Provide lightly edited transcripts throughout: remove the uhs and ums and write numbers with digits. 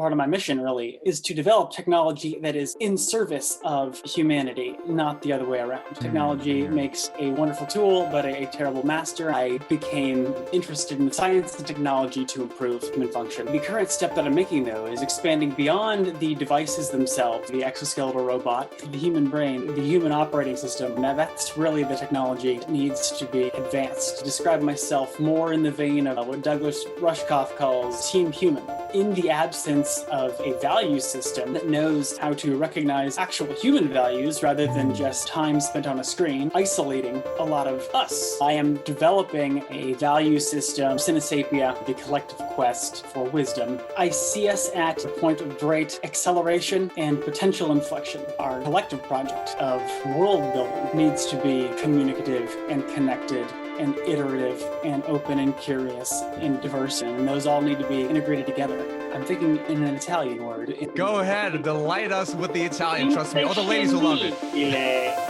part of my mission really is to develop technology that is in service of humanity, not the other way around. Technology makes a wonderful tool, but a terrible master. I became interested in science and technology to improve human function. The current step that I'm making, though, is expanding beyond the devices themselves, the exoskeletal robot, the human brain, the human operating system. Now that's really the technology that needs to be advanced. To describe myself more in the vein of what Douglas Rushkoff calls Team Human. In the absence of a value system that knows how to recognize actual human values rather than just time spent on a screen, isolating a lot of us. I am developing a value system, Synesapia, the collective quest for wisdom. I see us at a point of great acceleration and potential inflection. Our collective project of world building needs to be communicative and connected and iterative and open and curious and diverse, and those all need to be integrated together. I'm thinking in an Italian word. Go ahead, delight us with the Italian, trust me. All the ladies will love it. Yeah.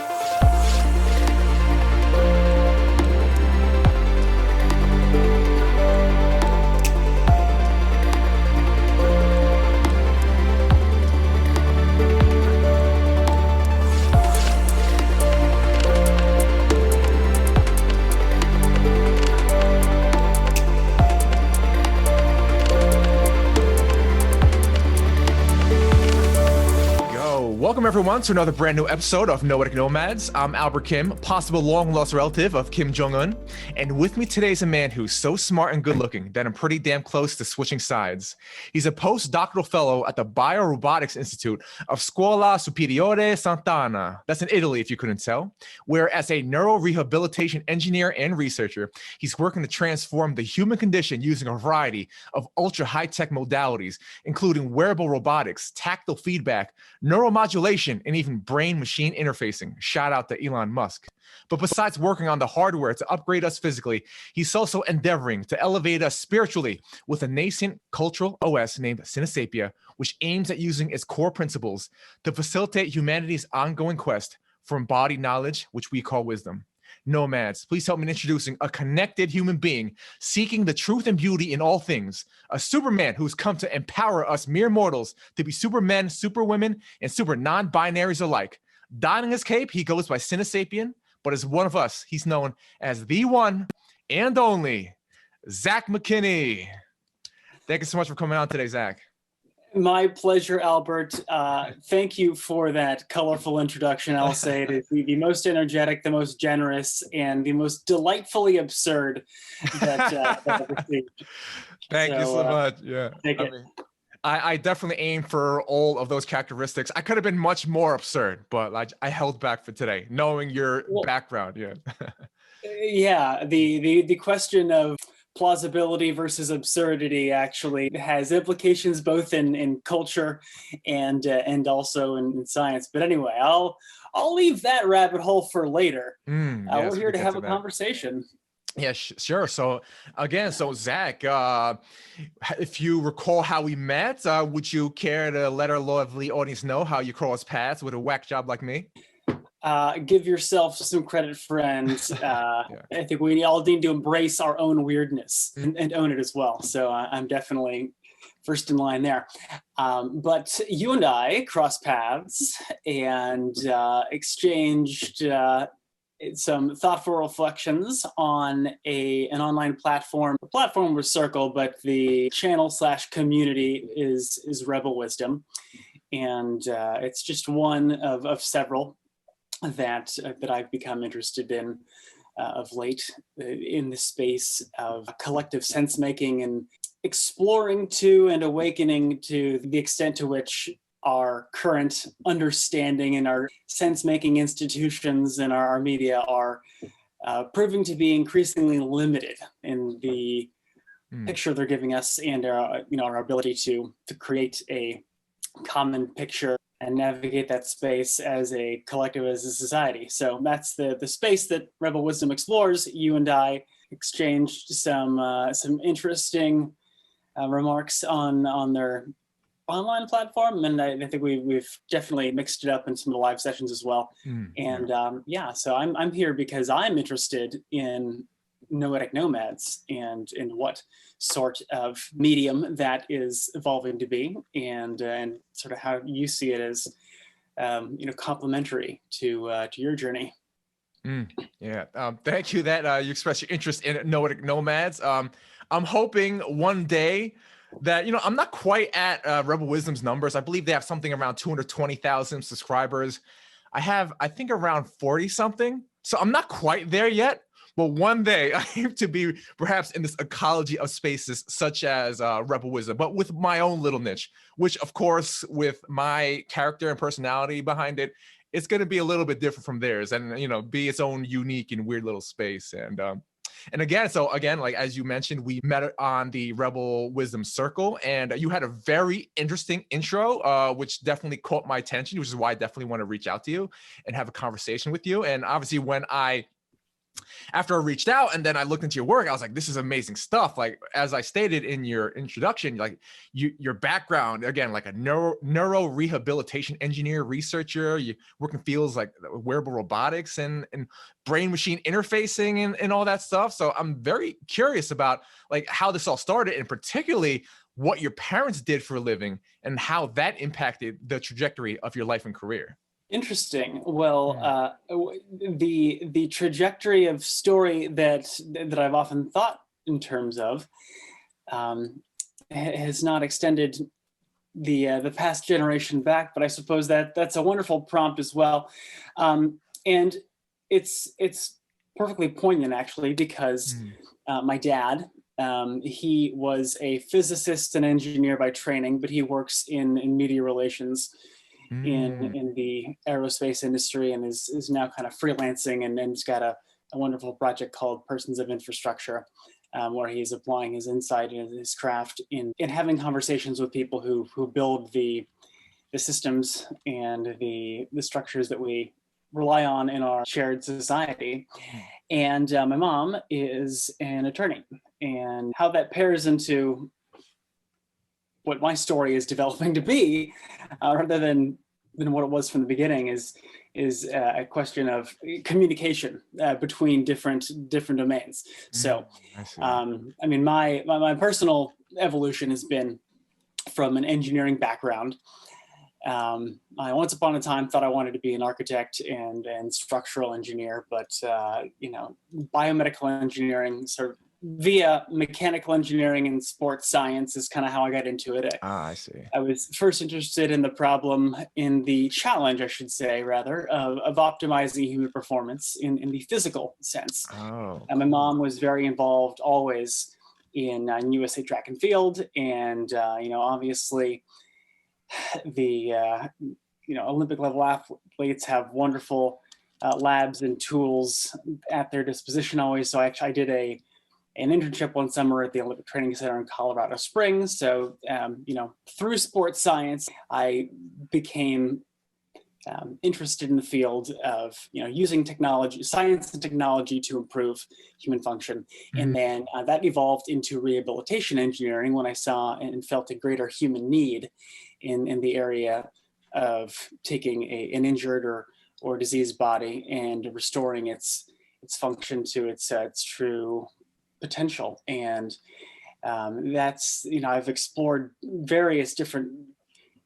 Welcome everyone to another brand new episode of Noetic Nomads. I'm Albert Kim, possible long-lost relative of Kim Jong-un. And with me today is a man who's so smart and good-looking that I'm pretty damn close to switching sides. He's a post-doctoral fellow at the BioRobotics Institute of Scuola Superiore Sant'Anna. That's in Italy, if you couldn't tell. Where as a neurorehabilitation engineer and researcher, he's working to transform the human condition using a variety of ultra-high-tech modalities, including wearable robotics, tactile feedback, neuromodulation, and even brain-machine interfacing. Shout out to Elon Musk. But besides working on the hardware to upgrade us physically, he's also endeavoring to elevate us spiritually with a nascent cultural OS named Synesapia, which aims at using its core principles to facilitate humanity's ongoing quest for embodied knowledge, which we call wisdom. Nomads, please help me in introducing a connected human being seeking the truth and beauty in all things, a Superman who's come to empower us mere mortals to be supermen, superwomen, and super non-binaries alike. Donning his cape, he goes by Synesapian, but as one of us, he's known as the one and only Zach McKinney. Thank you so much for coming on today, Zach. My pleasure, Albert. Thank you for that colorful introduction. I'll say it is the most energetic, the most generous, and the most delightfully absurd that I've received. Thank you so much. Yeah. I definitely aim for all of those characteristics. I could have been much more absurd, but I held back for today, knowing your background. Yeah. Yeah. The question of plausibility versus absurdity actually has implications both in culture and also in science. But anyway, I'll leave that rabbit hole for later. We're here to have a conversation. Yeah, sure. So again, Zach, if you recall how we met, would you care to let our lovely audience know how you crossed paths with a whack job like me? Give yourself some credit, friends. I think we all need to embrace our own weirdness and own it as well. So I'm definitely first in line there. But you and I crossed paths and exchanged some thoughtful reflections on an online platform. The platform was Circle, but the channel/community is Rebel Wisdom. And it's just one of several that I've become interested in of late in the space of collective sense making and exploring to and awakening to the extent to which our current understanding and our sense making institutions and our media are proving to be increasingly limited in the picture they're giving us and our ability to create a common picture and navigate that space as a collective, as a society. So that's the space that Rebel Wisdom explores. You and I exchanged some interesting remarks on their online platform, and I think we've definitely mixed it up in some of the live sessions as well. So I'm here because I'm interested in Noetic Nomads and what sort of medium that is evolving to be, and sort of how you see it as complementary to your journey. Yeah, thank you that you expressed your interest in Noetic Nomads. I'm hoping one day that, I'm not quite at Rebel Wisdom's numbers. I believe they have something around 220,000 subscribers. I have, I think, around 40 something. So I'm not quite there yet. But one day I aim to be perhaps in this ecology of spaces such as Rebel Wisdom, but with my own little niche, which of course, with my character and personality behind it, it's going to be a little bit different from theirs and, be its own unique and weird little space. And again, like, as you mentioned, we met on the Rebel Wisdom Circle, and you had a very interesting intro, which definitely caught my attention, which is why I definitely want to reach out to you and have a conversation with you. And obviously after I reached out and then I looked into your work, I was like, this is amazing stuff. Like, as I stated in your introduction, like your background, again, like a neuro rehabilitation engineer, researcher, you work in fields like wearable robotics and brain machine interfacing and all that stuff. So I'm very curious about like how this all started, and particularly what your parents did for a living and how that impacted the trajectory of your life and career. Interesting. Well, the trajectory of story that I've often thought in terms of has not extended the past generation back, but I suppose that's a wonderful prompt as well, and it's perfectly poignant actually, because my dad, he was a physicist and engineer by training, but he works in media relations in the aerospace industry, and is now kind of freelancing, and he's got a wonderful project called Persons of Infrastructure, where he's applying his insight and his craft in having conversations with people who build the systems and the structures that we rely on in our shared society. And my mom is an attorney, and how that pairs into what my story is developing to be, rather than what it was from the beginning, is a question of communication between different domains. So, I mean, my personal evolution has been from an engineering background. I once upon a time thought I wanted to be an architect and structural engineer, but biomedical engineering, sort of via mechanical engineering and sports science, is kind of how I got into it. I see. I was first interested in the challenge, I should say, rather, of optimizing human performance in the physical sense. Oh, and my mom was very involved always in USA track and field, and obviously the Olympic level athletes have wonderful labs and tools at their disposition always. So I did an internship one summer at the Olympic Training Center in Colorado Springs. So, through sports science, I became interested in the field of, using technology, science and technology to improve human function. And then that evolved into rehabilitation engineering when I saw and felt a greater human need in the area of taking an injured or diseased body and restoring its function to its true potential. And that's, I've explored various different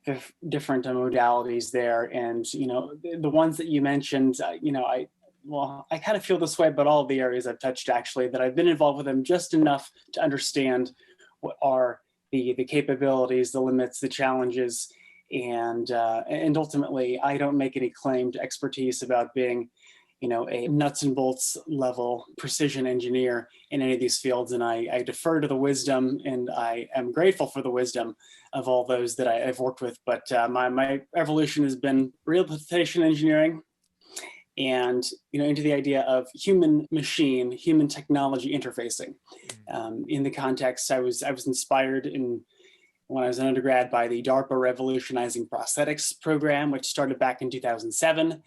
modalities there, and the ones that you mentioned, I kind of feel this way about all of the areas I've touched, actually, that I've been involved with them just enough to understand what are the capabilities, the limits, the challenges, and ultimately I don't make any claim to expertise about being a nuts and bolts level precision engineer in any of these fields. And I defer to the wisdom, and I am grateful for the wisdom of all those that I've worked with. But my evolution has been rehabilitation engineering, and into the idea of human machine, human technology interfacing. In the context, I was inspired when I was an undergrad by the DARPA Revolutionizing Prosthetics program, which started back in 2007.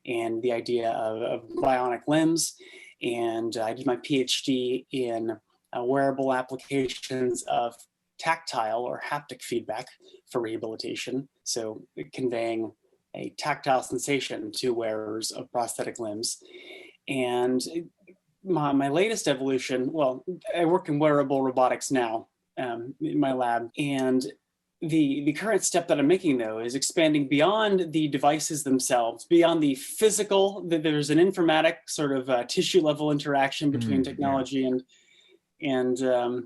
And the idea of bionic limbs. And I did my PhD in wearable applications of tactile or haptic feedback for rehabilitation. So conveying a tactile sensation to wearers of prosthetic limbs. And my latest evolution, well, I work in wearable robotics now in my lab, and the current step that I'm making, though, is expanding beyond the devices themselves, beyond the physical. There's an informatic sort of tissue level interaction between technology and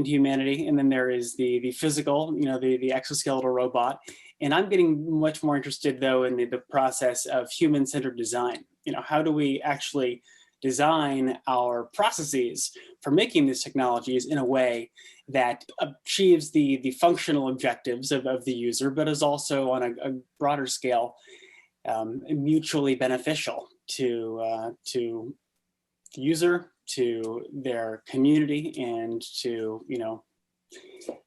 humanity, and then there is the physical, the exoskeletal robot. And I'm getting much more interested, though, in the process of human-centered design. How do we actually design our processes for making these technologies in a way that achieves the functional objectives of the user, but is also on a broader scale mutually beneficial to the user, to their community, and to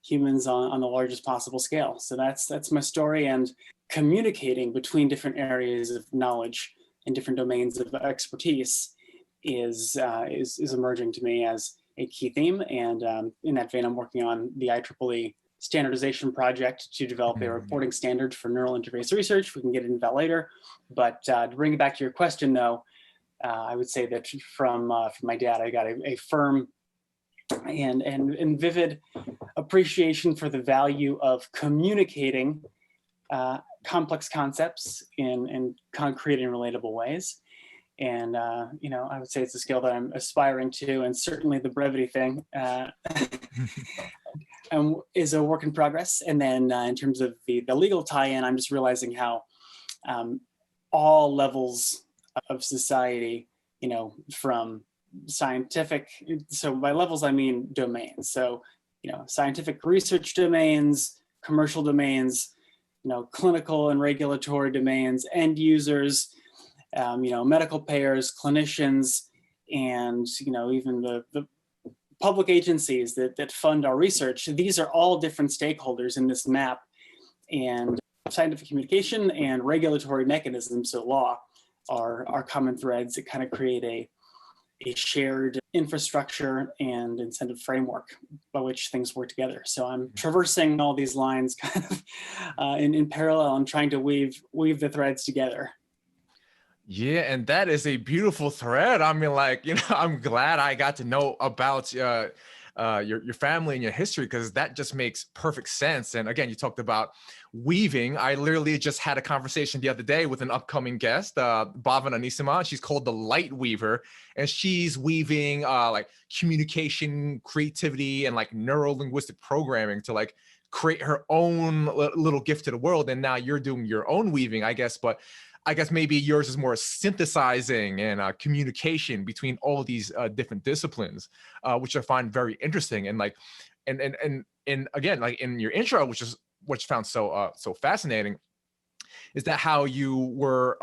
humans on the largest possible scale. So that's my story, and communicating between different areas of knowledge and different domains of expertise is emerging to me as a key theme. And in that vein, I'm working on the IEEE standardization project to develop a reporting standard for neural interface research. We can get into that later. But to bring it back to your question, though, I would say that from my dad, I got a firm and vivid appreciation for the value of communicating complex concepts in concrete and relatable ways. And, I would say it's a skill that I'm aspiring to, and certainly the brevity thing is a work in progress. And then in terms of the legal tie-in, I'm just realizing how all levels of society, from scientific, so by levels, I mean domains. So, scientific research domains, commercial domains, clinical and regulatory domains, end users, medical payers, clinicians, and, even the public agencies that fund our research. These are all different stakeholders in this map, and scientific communication and regulatory mechanisms, so law, are common threads that kind of create a shared infrastructure and incentive framework by which things work together. So I'm traversing all these lines kind of in parallel and trying to weave the threads together. Yeah, and that is a beautiful thread. I mean, I'm glad I got to know about your family and your history, because that just makes perfect sense. And again, you talked about weaving. I literally just had a conversation the other day with an upcoming guest, Bhavana Nisima. She's called the Light Weaver, and she's weaving communication, creativity, and neuro-linguistic programming to create her own little gift to the world. And now you're doing your own weaving, I guess, but I guess maybe yours is more synthesizing and communication between all these different disciplines, which I find very interesting. And and again, in your intro, which I found so fascinating, is that how you were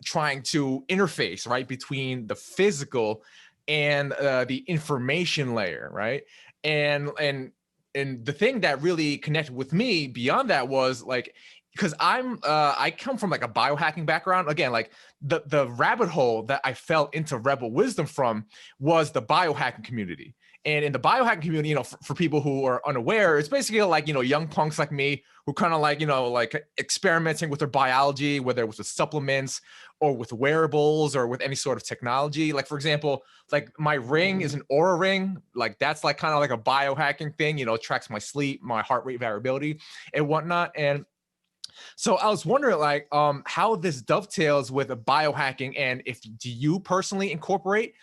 trying to interface right between the physical and the information layer, right? And the thing that really connected with me beyond that was because I come from a biohacking background. Again, the rabbit hole that I fell into Rebel Wisdom from was the biohacking community. And in the biohacking community, for people who are unaware, it's basically young punks like me who kind of experimenting with their biology, whether it was with supplements or with wearables or with any sort of technology. For example, my ring is an Aura ring. That's kind of a biohacking thing, tracks my sleep, my heart rate variability and whatnot. And so I was wondering how this dovetails with biohacking, and do you personally incorporate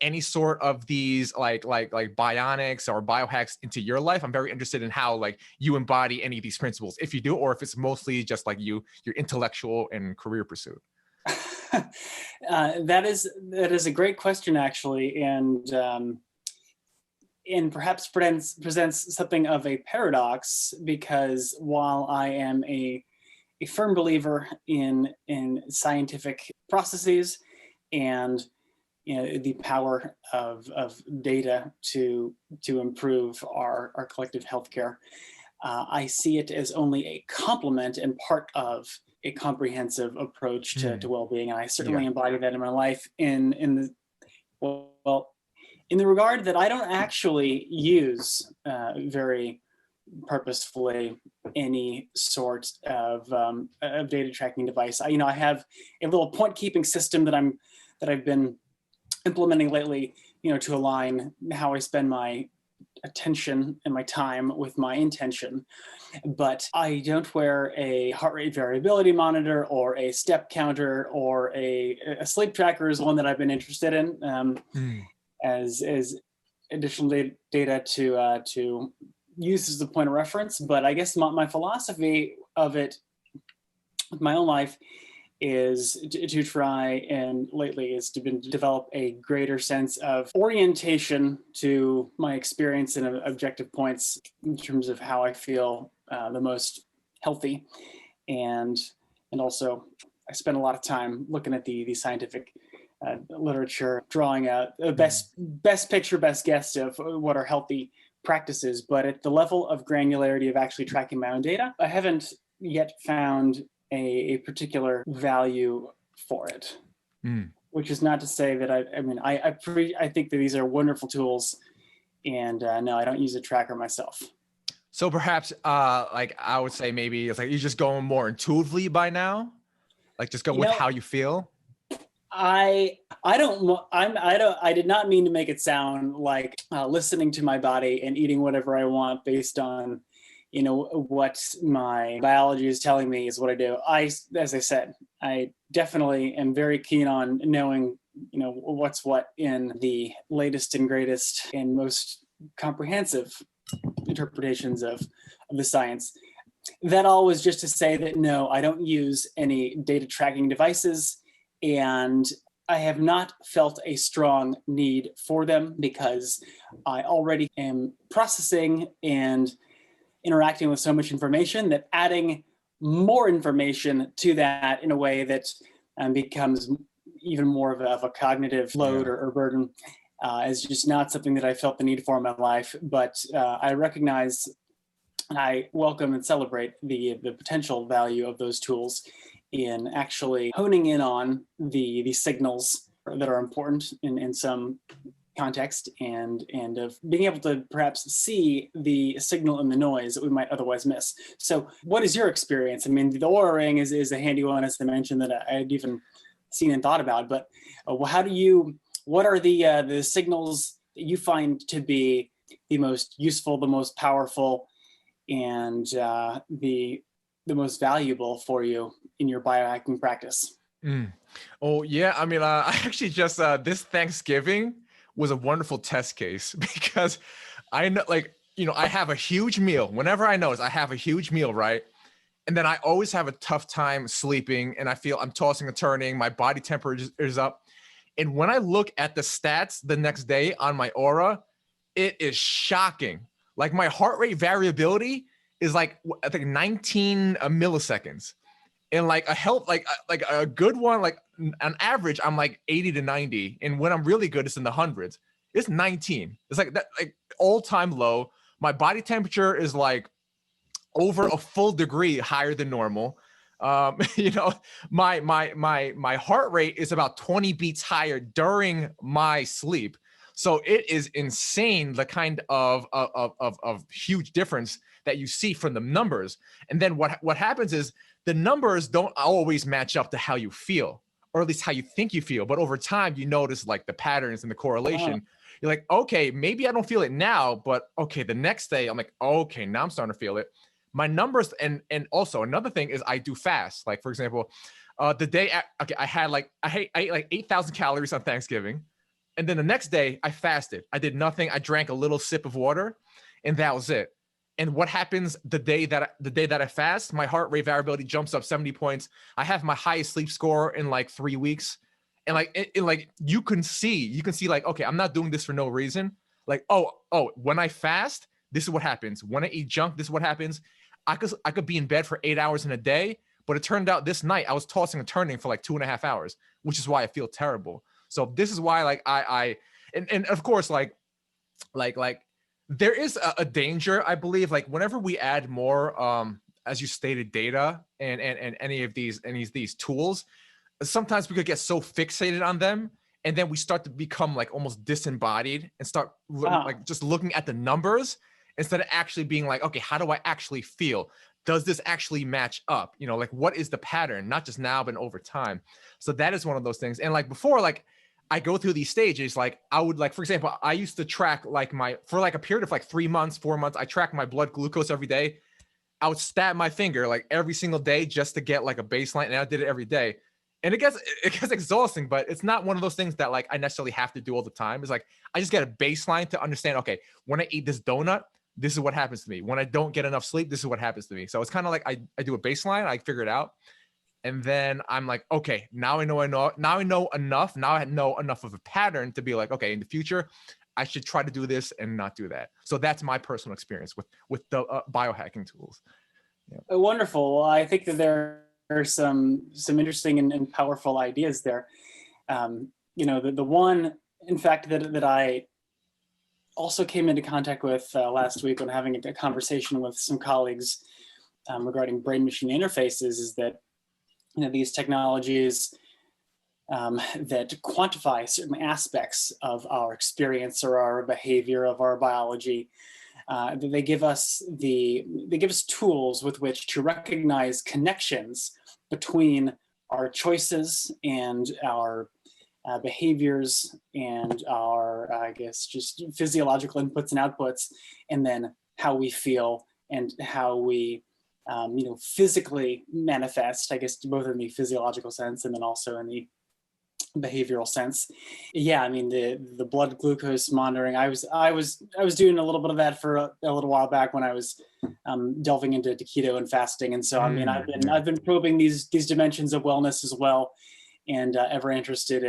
any sort of these like bionics or biohacks into your life? I'm very interested in how you embody any of these principles, if you do, or if it's mostly just your intellectual and career pursuit. That is a great question, actually, and perhaps presents something of a paradox, because while I am a firm believer in scientific processes and the power of data to improve our collective healthcare, I see it as only a complement and part of a comprehensive approach to well-being. And I certainly embody that in my life in the regard that I don't actually use very purposefully any sort of data tracking device. I have a little point keeping system that I've been implementing lately, to align how I spend my attention and my time with my intention. But I don't wear a heart rate variability monitor or a step counter, or a sleep tracker is one that I've been interested in, as additional data to use as a point of reference. But I guess my philosophy of it with my own life is to try, and lately is to develop a greater sense of orientation to my experience and objective points in terms of how I feel the most healthy. And also I spend a lot of time looking at the scientific literature, drawing a best picture, best guess of what are healthy practices. But at the level of granularity of actually tracking my own data, I haven't yet found a particular value for it. Which is not to say that I think that these are wonderful tools, and no, I don't use a tracker myself. So perhaps like I would say maybe it's like you're just going more intuitively by now, like just go with how you feel. I did not mean to make it sound like listening to my body and eating whatever I want based on what my biology is telling me is what I do. As I said, I definitely am very keen on knowing, what's what in the latest and greatest and most comprehensive interpretations of the science. That all was just to say that no, I don't use any data tracking devices, and I have not felt a strong need for them because I already am processing and interacting with so much information that adding more information to that in a way that becomes even more of a cognitive load or burden is just not something that I felt the need for in my life. But I recognize, and I welcome and celebrate the potential value of those tools in actually honing in on the signals that are important in some context, and of being able to perhaps see the signal in the noise that we might otherwise miss. So what is your experience? I mean, the Oura Ring is a handy one, as I mentioned, that I had even seen and thought about, but what are the signals that you find to be the most useful, the most powerful, and the most valuable for you in your biohacking practice? Oh yeah, I mean, I actually just this Thanksgiving was a wonderful test case because I know, I have a huge meal. Whenever I notice I have a huge meal, right? And then I always have a tough time sleeping, and I feel I'm tossing and turning, my body temperature is up. And when I look at the stats the next day on my Oura, it is shocking. Like my heart rate variability is like, I think 19 milliseconds. And like a good one, like on average, I'm like 80 to 90. And when I'm really good, it's in the hundreds. It's 19. It's like that, like all-time low. My body temperature is like over a full degree higher than normal. My heart rate is about 20 beats higher during my sleep. So it is insane, the kind of huge difference that you see from the numbers. And then what happens is the numbers don't always match up to how you feel, or at least how you think you feel. But over time, you notice like the patterns and the correlation. You're like, okay, maybe I don't feel it now, but okay, the next day I'm like, okay, now I'm starting to feel it. My numbers, and also another thing is I do fast. Like for example, the day, I ate like 8,000 calories on Thanksgiving. And then the next day I fasted. I did nothing. I drank a little sip of water, and that was it. And what happens the day that I fast, my heart rate variability jumps up 70 points. I have my highest sleep score in like 3 weeks. And like you can see like, okay, I'm not doing this for no reason. Like, oh, when I fast, this is what happens. When I eat junk, this is what happens. I could be in bed for 8 hours in a day, but it turned out this night I was tossing and turning for like 2.5 hours, which is why I feel terrible. So this is why like and of course like there is a danger, I believe, like whenever we add more as you stated, data and any of these tools, sometimes we could get so fixated on them, and then we start to become like almost disembodied and start like just looking at the numbers instead of actually being like, okay, how do I actually feel? Does this actually match up? Like what is the pattern? Not just now, but over time. So that is one of those things. And like before, like I go through these stages. Like I would like, for example, I used to track like for like a period of like 3 months, 4 months, I tracked my blood glucose every day. I would stab my finger like every single day just to get like a baseline, and I did it every day. And it gets exhausting, but it's not one of those things that like I necessarily have to do all the time. It's like I just get a baseline to understand, okay, when I eat this donut, this is what happens to me. When I don't get enough sleep, this is what happens to me. So it's kind of like I do a baseline, I figure it out. And then I'm like, okay, now I know enough. Now I know enough of a pattern to be like, okay, in the future, I should try to do this and not do that. So that's my personal experience with the biohacking tools. Yeah. Wonderful. Well, I think that there are some interesting and powerful ideas there. The one, in fact, that I also came into contact with last week when having a conversation with some colleagues regarding brain-machine interfaces is that these technologies that quantify certain aspects of our experience or our behavior, of our biology, they give us tools with which to recognize connections between our choices and our behaviors and our, I guess, just physiological inputs and outputs, and then how we feel and how we physically manifest, I guess, both in the physiological sense and then also in the behavioral sense. Yeah, I mean the blood glucose monitoring. I was doing a little bit of that for a little while back when I was delving into keto and fasting, and so I mean I've been probing these dimensions of wellness as well, and ever interested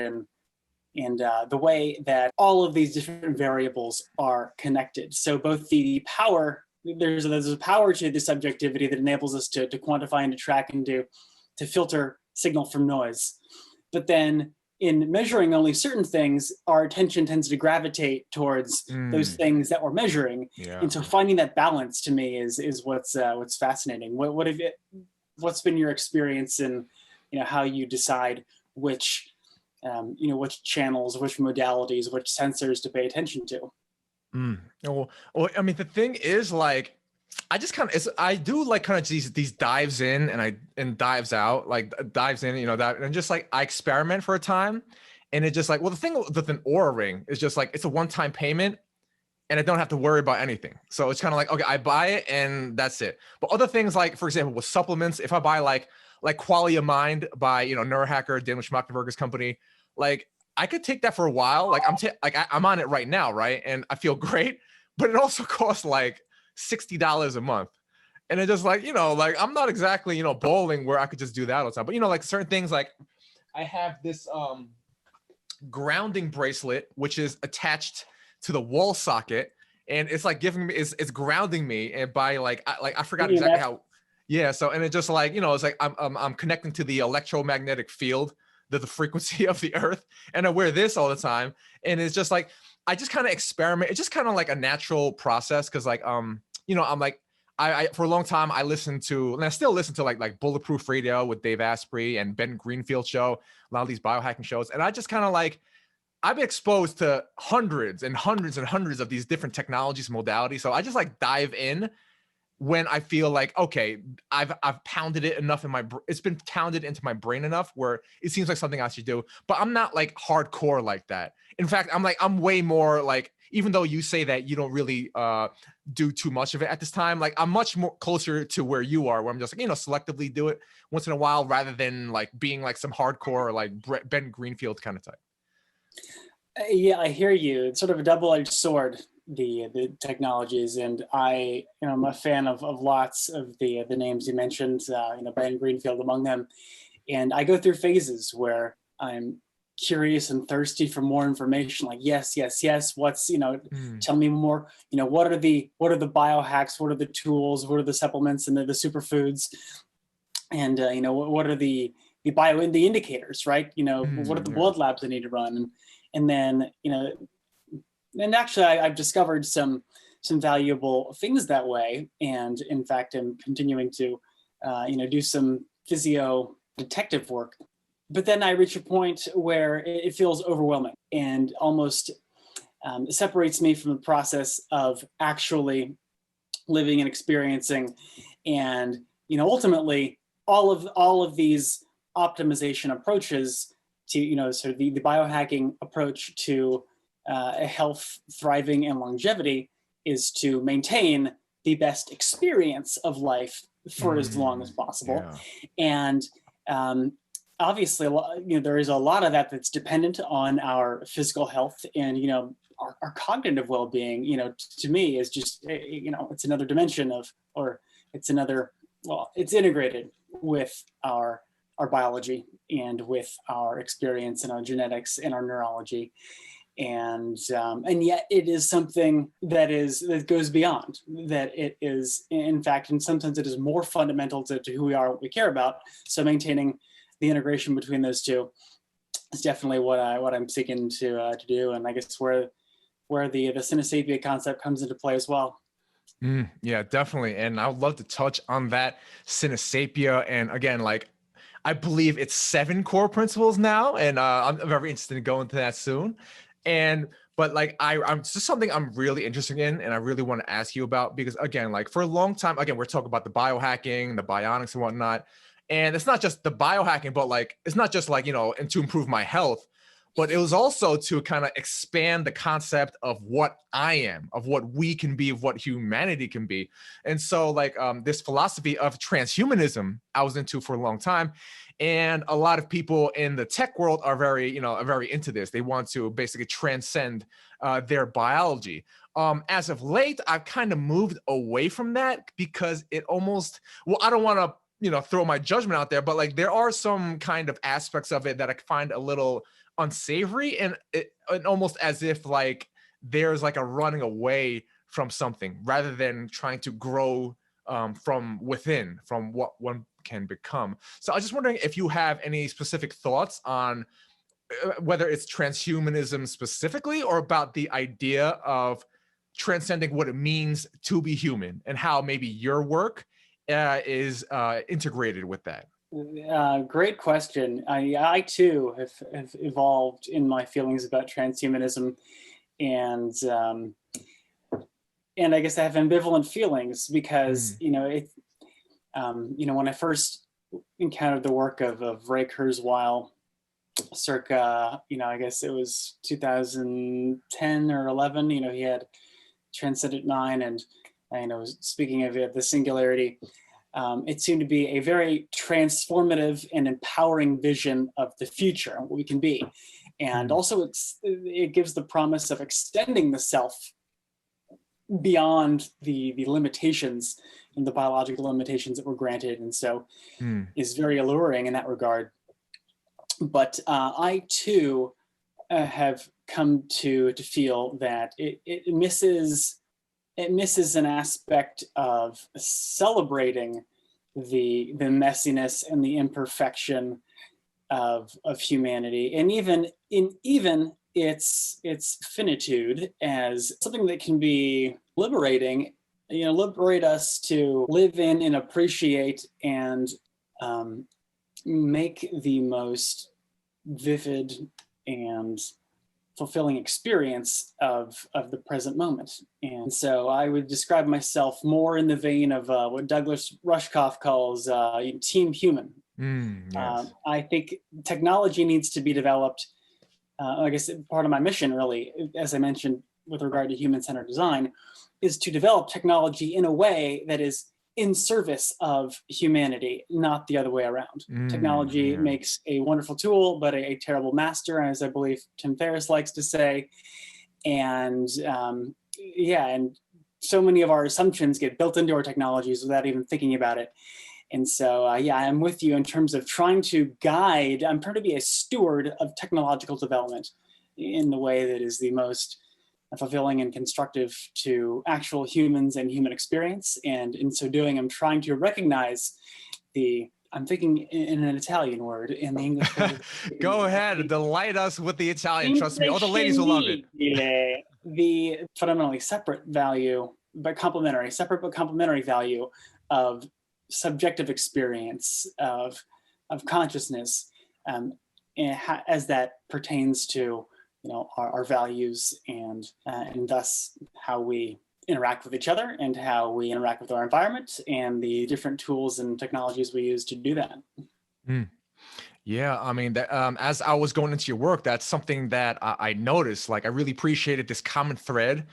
in the way that all of these different variables are connected. So both the power. There's a power to the subjectivity that enables us to quantify and to track and to filter signal from noise. But then in measuring only certain things, our attention tends to gravitate towards those things that we're measuring. Yeah. And so finding that balance to me is what's fascinating. What's been your experience in how you decide which channels, which modalities, which sensors to pay attention to? Well, I mean, the thing is, like, I do like kind of these dives in and dives out, like dives in, that, and just like I experiment for a time, and it just like, well, the thing with an Oura ring is just like it's a one-time payment, and I don't have to worry about anything. So it's kind of like, okay, I buy it and that's it. But other things, like for example, with supplements, if I buy like Quality of Mind by Neurohacker, Daniel Schmachtenberger's company, like, I could take that for a while. Like I'm on it right now, right? And I feel great, but it also costs like $60 a month. And it's just like, like I'm not exactly, bowling where I could just do that all the time. But like certain things, like I have this grounding bracelet, which is attached to the wall socket. And it's like giving me, it's grounding me. And by I forgot exactly how, yeah. So, and it just like, it's like I'm connecting to the electromagnetic field, the frequency of the earth, and I wear this all the time, and it's just like I just kind of experiment. It's just kind of like a natural process, because like I'm like I for a long time I listened to, and I still listen to like Bulletproof Radio with Dave Asprey and Ben Greenfield show, a lot of these biohacking shows, and I just kind of like I've been exposed to hundreds and hundreds and hundreds of these different technologies, modalities, so I just like dive in when I feel like, okay, I've pounded it enough it's been pounded into my brain enough where it seems like something I should do, but I'm not like hardcore like that. In fact, I'm way more like, even though you say that you don't really do too much of it at this time, like I'm much more closer to where you are, where I'm just like, selectively do it once in a while, rather than like being like some hardcore, like Ben Greenfield kind of type. Yeah, I hear you. It's sort of a double-edged sword, the technologies, and I'm a fan of lots of the names you mentioned, Ben Greenfield among them, and I go through phases where I'm curious and thirsty for more information, like yes, what's tell me more, what are the biohacks, what are the tools, what are the supplements and the superfoods, and what are the indicators, right? What are the blood labs I need to run, and then and actually I've discovered some valuable things that way, and in fact I'm continuing to do some physio detective work. But then I reach a point where it feels overwhelming and almost separates me from the process of actually living and experiencing. And ultimately all of these optimization approaches sort of the biohacking approach to health, thriving, and longevity is to maintain the best experience of life for as long as possible. And obviously, there is a lot of that that's dependent on our physical health and, our cognitive well-being, to me is just, it's another dimension of, or it's another, well, it's integrated with our biology and with our experience and our genetics and our neurology. And yet it is something that goes beyond, that it is, in fact, and sometimes it is more fundamental to who we are, what we care about. So maintaining the integration between those two is definitely what I'm seeking to do. And I guess where the synesthesia concept comes into play as well. Yeah, definitely. And I would love to touch on that synesthesia. And again, I believe it's 7 core principles now. And I'm very interested in going to that soon. But I'm just something I'm really interested in and I really want to ask you about, because again, for a long time, again, we're talking about the biohacking, the bionics and whatnot. And it's not just the biohacking, but it's not just and to improve my health, but it was also to kind of expand the concept of what I am, of what we can be, of what humanity can be. And so this philosophy of transhumanism I was into for a long time. And a lot of people in the tech world are very into this. They want to basically transcend their biology. As of late, I've kind of moved away from that because it almost, I don't want to, throw my judgment out there, but there are some kind of aspects of it that I find a little unsavory and almost as if there's a running away from something rather than trying to grow from within, from what one can become. So I was just wondering if you have any specific thoughts on whether it's transhumanism specifically or about the idea of transcending what it means to be human and how maybe your work is integrated with that. Great question. I too have evolved in my feelings about transhumanism, and I guess I have ambivalent feelings because when I first encountered the work of Ray Kurzweil, circa I guess it was 2010 or 11. He had Transcendent 9, and speaking of the singularity. It seemed to be a very transformative and empowering vision of the future and what we can be. And also it gives the promise of extending the self beyond the limitations and the biological limitations that were granted. And so is very alluring in that regard. But I too have come to feel that it misses an aspect of celebrating the messiness and the imperfection of humanity, and even its finitude as something that can be liberating, liberate us to live in and appreciate and make the most vivid and fulfilling experience of the present moment. And so I would describe myself more in the vein of what Douglas Rushkoff calls team human. Yes. I think technology needs to be developed. I guess part of my mission really, as I mentioned, with regard to human-centered design, is to develop technology in a way that is in service of humanity, not the other way around. Technology makes a wonderful tool, but a terrible master, as I believe Tim Ferriss likes to say. And and so many of our assumptions get built into our technologies without even thinking about it. And so, I'm with you in terms of trying to guide. I'm trying to be a steward of technological development in the way that is the most fulfilling and constructive to actual humans and human experience. And in so doing, I'm trying to recognize I'm thinking in an Italian word, in the English word. Go ahead, delight us with the Italian. Trust me, all the ladies will love it. The fundamentally separate value, but complementary value of subjective experience of consciousness, as that pertains to our values and thus how we interact with each other and how we interact with our environment and the different tools and technologies we use to do that. Yeah, I mean, that, as I was going into your work, that's something that I noticed. Like, I really appreciated this common thread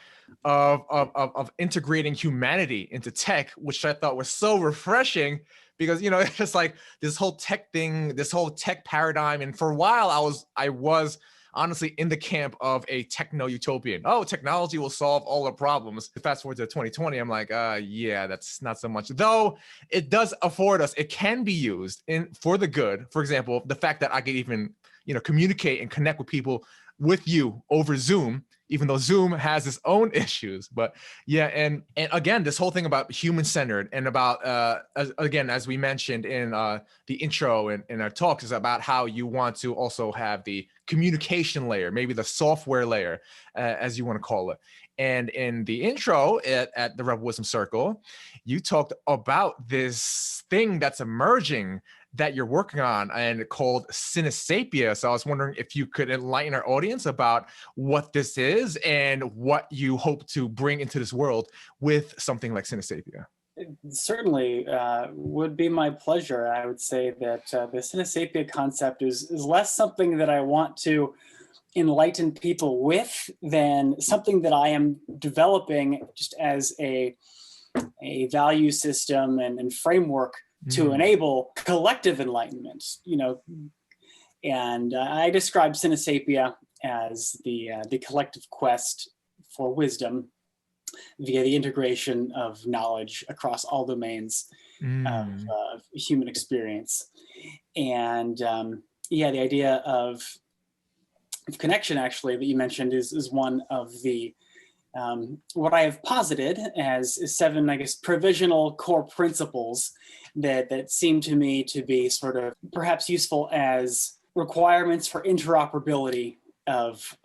of integrating humanity into tech, which I thought was so refreshing because, you know, it's just like this whole tech thing, this whole tech paradigm. And for a while, I was honestly in the camp of a techno utopian. Oh, technology will solve all the problems. Fast forward to 2020, I'm like, yeah, that's not so much. Though it does afford us, it can be used in for the good. For example, the fact that I can even, you know, communicate and connect with people with you over Zoom, even though Zoom has its own issues. But yeah, and again, this whole thing about human-centered and about again, as we mentioned in the intro and in our talks, is about how you want to also have the communication layer, maybe the software layer, as you want to call it. And in the intro at the Rebel Wisdom Circle, you talked about this thing that's emerging that you're working on and called synesapia. So I was wondering if you could enlighten our audience about what this is and what you hope to bring into this world with something like synesapia. It certainly would be my pleasure. I would say that the synesapia concept is less something that I want to enlighten people with than something that I am developing just as a value system and framework to enable collective enlightenment, you know. And I describe synesapia as the collective quest for wisdom via the integration of knowledge across all domains of human experience. And yeah, the idea of connection, actually, that you mentioned is one of the what I have posited as 7, I guess, provisional core principles that seem to me to be sort of perhaps useful as requirements for interoperability of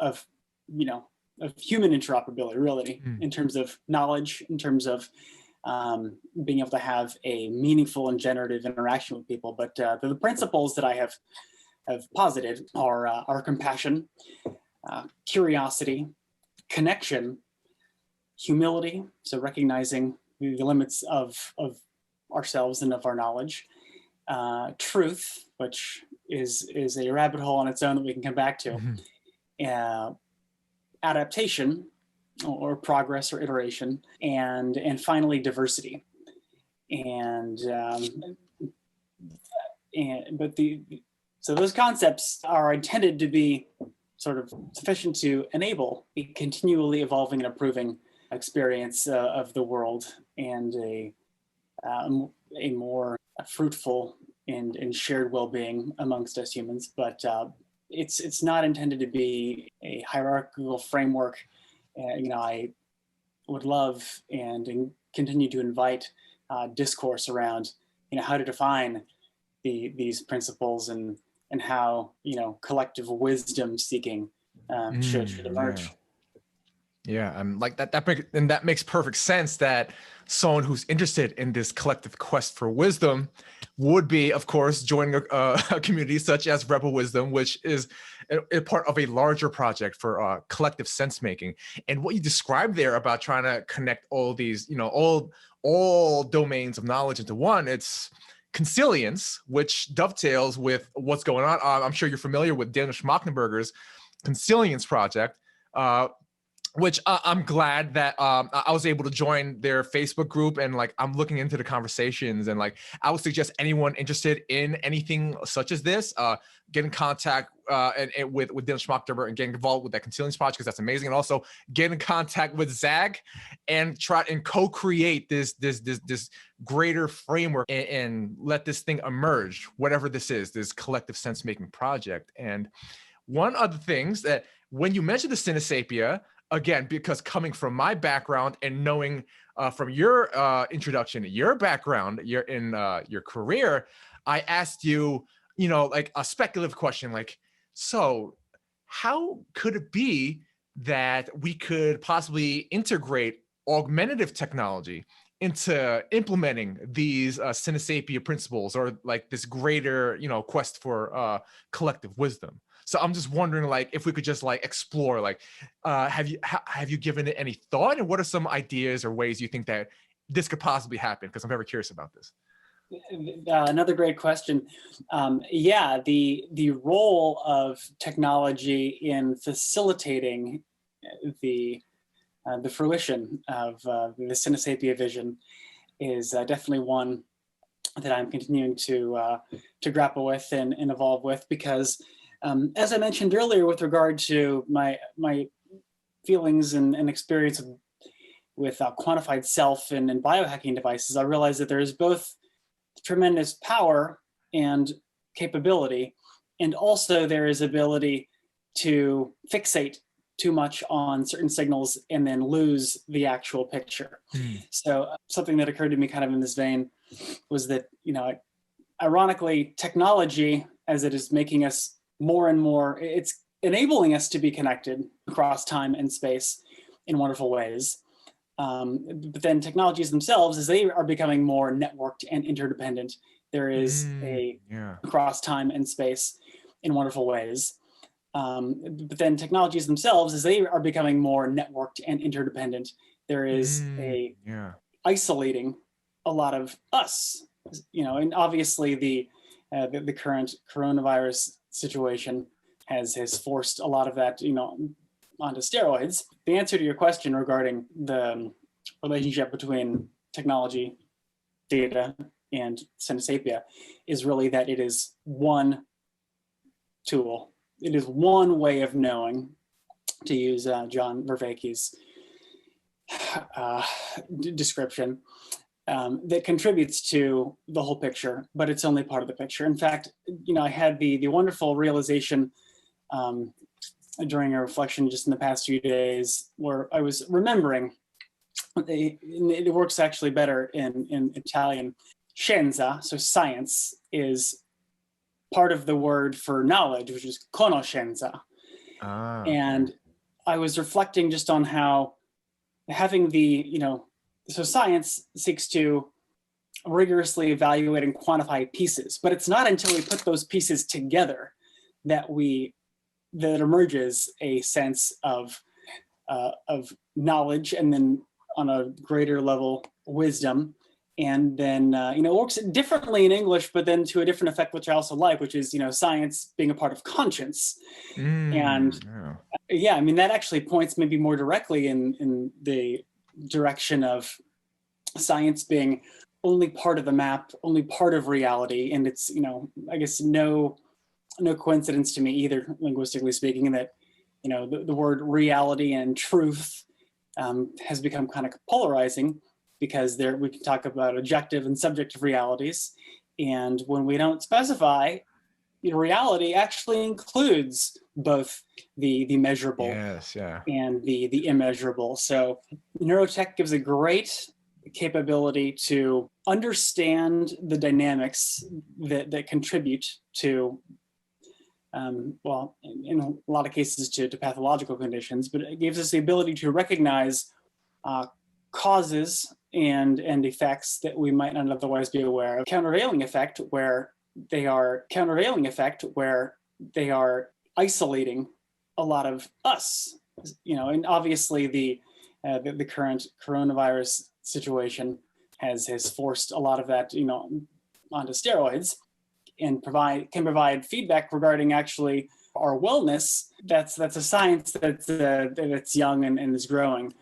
you know, of human interoperability, really, in terms of knowledge, in terms of being able to have a meaningful and generative interaction with people. But the principles that I have posited are compassion, curiosity, connection, humility, so recognizing the limits of ourselves and of our knowledge, truth, which is a rabbit hole on its own that we can come back to, adaptation or progress or iteration, and finally diversity. So those concepts are intended to be sort of sufficient to enable a continually evolving and improving experience of the world and a more fruitful and shared well-being amongst us humans. But it's not intended to be a hierarchical framework. You know, I would love and continue to invite discourse around, you know, how to define these principles and how, you know, collective wisdom seeking should emerge. Yeah, and like that makes perfect sense that someone who's interested in this collective quest for wisdom would be, of course, joining a community such as Rebel Wisdom, which is a part of a larger project for collective sense making. And what you described there about trying to connect all these, you know, all domains of knowledge into one, it's consilience, which dovetails with what's going on. I'm sure you're familiar with Daniel Schmachtenberger's consilience project, which I'm glad that I was able to join their Facebook group, and like I'm looking into the conversations, and like I would suggest anyone interested in anything such as this get in contact with Daniel Schmachtenberger and get involved with that consilience project, because that's amazing. And also get in contact with Zach and try and co-create this greater framework and let this thing emerge, whatever this is, this collective sense making project. And one of the things that when you mentioned the synesapia, again, because coming from my background and knowing from your introduction, your background, your career, I asked you, you know, like a speculative question, like, so how could it be that we could possibly integrate augmentative technology into implementing these synesapia principles, or like this greater, you know, quest for collective wisdom? So I'm just wondering, like, if we could just like explore, like, have you given it any thought, and what are some ideas or ways you think that this could possibly happen? Because I'm very curious about this. Another great question. Yeah, the role of technology in facilitating the fruition of the Synesapia vision is definitely one that I'm continuing to grapple with and evolve with, because as I mentioned earlier, with regard to my feelings and experience with quantified self and biohacking devices, I realized that there is both tremendous power and capability, and also there is ability to fixate too much on certain signals and then lose the actual picture. So something that occurred to me kind of in this vein was that, ironically, technology, as it is making us more and more, it's enabling us to be connected across time and space in wonderful ways. But then technologies themselves, as they are becoming more networked and interdependent, there is across time and space in wonderful ways. But then technologies themselves, as they are becoming more networked and interdependent, there is isolating a lot of us, and obviously the current coronavirus situation has forced a lot of that, onto steroids. The answer to your question regarding the relationship between technology, data, and Synesapia is really that it is one tool. It is one way of knowing, to use John Vervaeke's description, that contributes to the whole picture, but it's only part of the picture. In fact, I had the wonderful realization during a reflection just in the past few days, where I was remembering, it works actually better in Italian, scienza, so science, is part of the word for knowledge, which is conoscenza. And I was reflecting just on how having so science seeks to rigorously evaluate and quantify pieces, but it's not until we put those pieces together that emerges a sense of knowledge, and then on a greater level, wisdom. And then, it works differently in English, but then to a different effect, which I also like, which is, science being a part of conscience. And that actually points maybe more directly in the direction of science being only part of the map, only part of reality. And it's, I guess no coincidence to me either, linguistically speaking, that, the word reality and truth has become kind of polarizing, because we can talk about objective and subjective realities. And when we don't specify, reality actually includes both the measurable and the immeasurable. So neurotech gives a great capability to understand the dynamics that contribute to, in a lot of cases to pathological conditions, but it gives us the ability to recognize causes and effects that we might not otherwise be aware of. Countervailing effect, where they are isolating a lot of us, and obviously the current coronavirus situation has forced a lot of that, onto steroids, and can provide feedback regarding actually our wellness. That's a science that's young and is growing.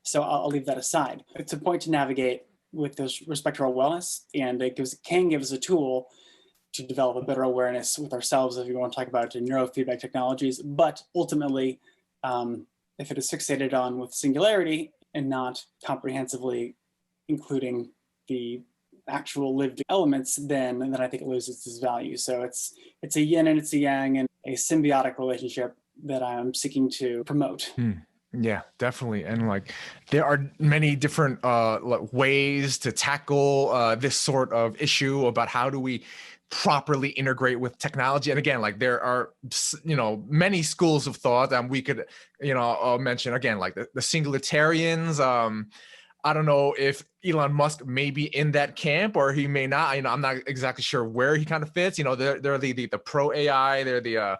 So I'll leave that aside. It's a point to navigate with respect to our wellness, and it can give us a tool to develop a better awareness with ourselves, if you want to talk about it in neurofeedback technologies. But ultimately, if it is fixated on with singularity and not comprehensively including the actual lived elements, then I think it loses its value. So it's a yin and it's a yang, and a symbiotic relationship that I'm seeking to promote. Yeah, definitely. And there are many different ways to tackle this sort of issue about how do we properly integrate with technology. And again, there are, many schools of thought, and we could, mention again, the singularitarians. I don't know if Elon Musk may be in that camp, or he may not. I'm not exactly sure where he kind of fits. They're the pro AI. They're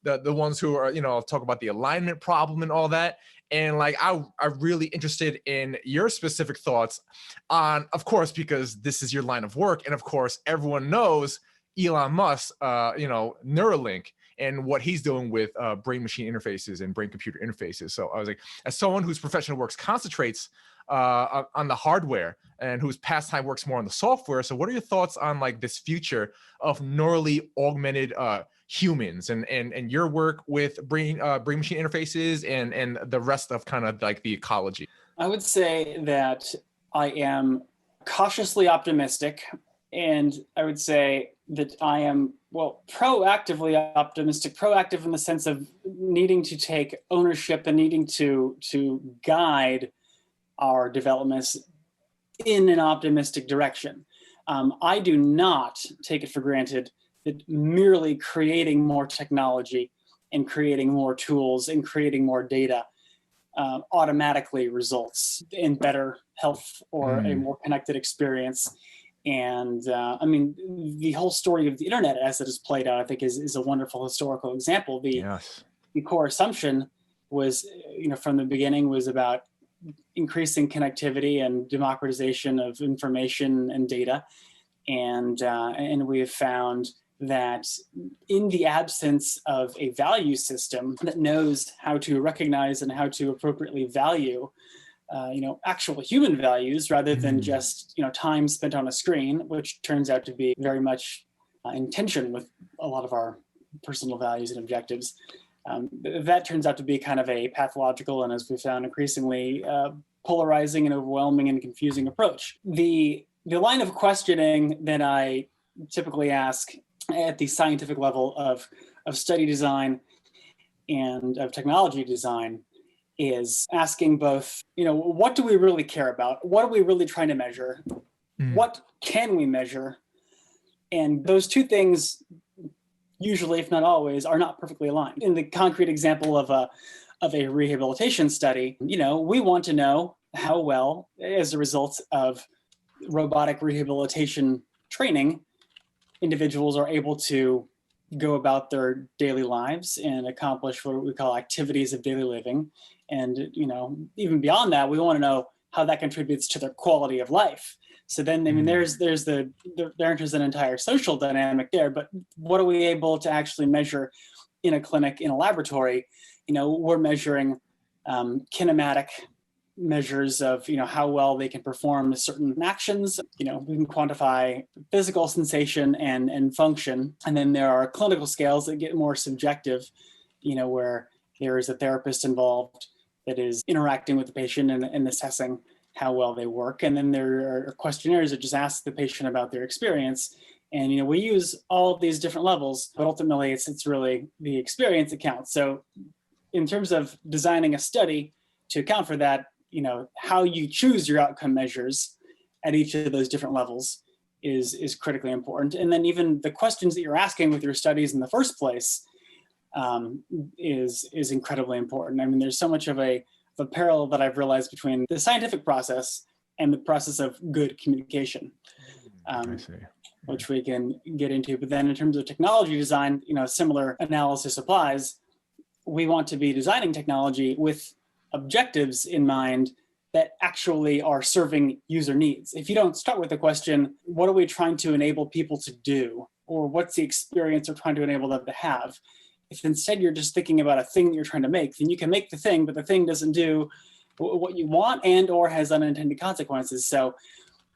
the ones who are, talk about the alignment problem and all that. And like, I'm really interested in your specific thoughts on, of course, because this is your line of work. And of course, everyone knows Elon Musk, Neuralink, and what he's doing with brain machine interfaces and brain computer interfaces. So I was like, as someone whose professional works concentrates on the hardware and whose pastime works more on the software. So what are your thoughts on like this future of neurally augmented humans and your work with brain machine interfaces and the rest of kind of like the ecology? I would say that I am cautiously optimistic, and I would say that I am, well, proactively optimistic, proactive in the sense of needing to take ownership and needing to guide our developments in an optimistic direction. I do not take it for granted that merely creating more technology and creating more tools and creating more data automatically results in better health or a more connected experience. And I mean, the whole story of the internet as it is played out, I think is a wonderful historical example. The core assumption was, from the beginning was about increasing connectivity and democratization of information and data. And we have found that in the absence of a value system that knows how to recognize and how to appropriately value actual human values rather than just, time spent on a screen, which turns out to be very much in tension with a lot of our personal values and objectives. That turns out to be kind of a pathological and, as we found, increasingly polarizing and overwhelming and confusing approach. The line of questioning that I typically ask at the scientific level of study design and of technology design is asking both, what do we really care about? What are we really trying to measure? What can we measure? And those two things, usually, if not always, are not perfectly aligned. In the concrete example of a rehabilitation study, we want to know how well, as a result of robotic rehabilitation training, individuals are able to go about their daily lives and accomplish what we call activities of daily living. And, even beyond that, we want to know how that contributes to their quality of life. So then, I mean, there enters an entire social dynamic there, but what are we able to actually measure in a clinic, in a laboratory? We're measuring kinematic measures of, how well they can perform certain actions. We can quantify physical sensation and function. And then there are clinical scales that get more subjective, where there is a therapist involved that is interacting with the patient and assessing how well they work. And then there are questionnaires that just ask the patient about their experience. And, we use all of these different levels, but ultimately it's really the experience that counts. So in terms of designing a study to account for that, how you choose your outcome measures at each of those different levels is critically important. And then even the questions that you're asking with your studies in the first place is incredibly important. I mean, there's so much of a parallel that I've realized between the scientific process and the process of good communication, which we can get into. But then in terms of technology design, similar analysis applies. We want to be designing technology with objectives in mind that actually are serving user needs. If you don't start with the question, what are we trying to enable people to do? Or what's the experience we're trying to enable them to have? If instead you're just thinking about a thing that you're trying to make, then you can make the thing, but the thing doesn't do what you want and or has unintended consequences. So,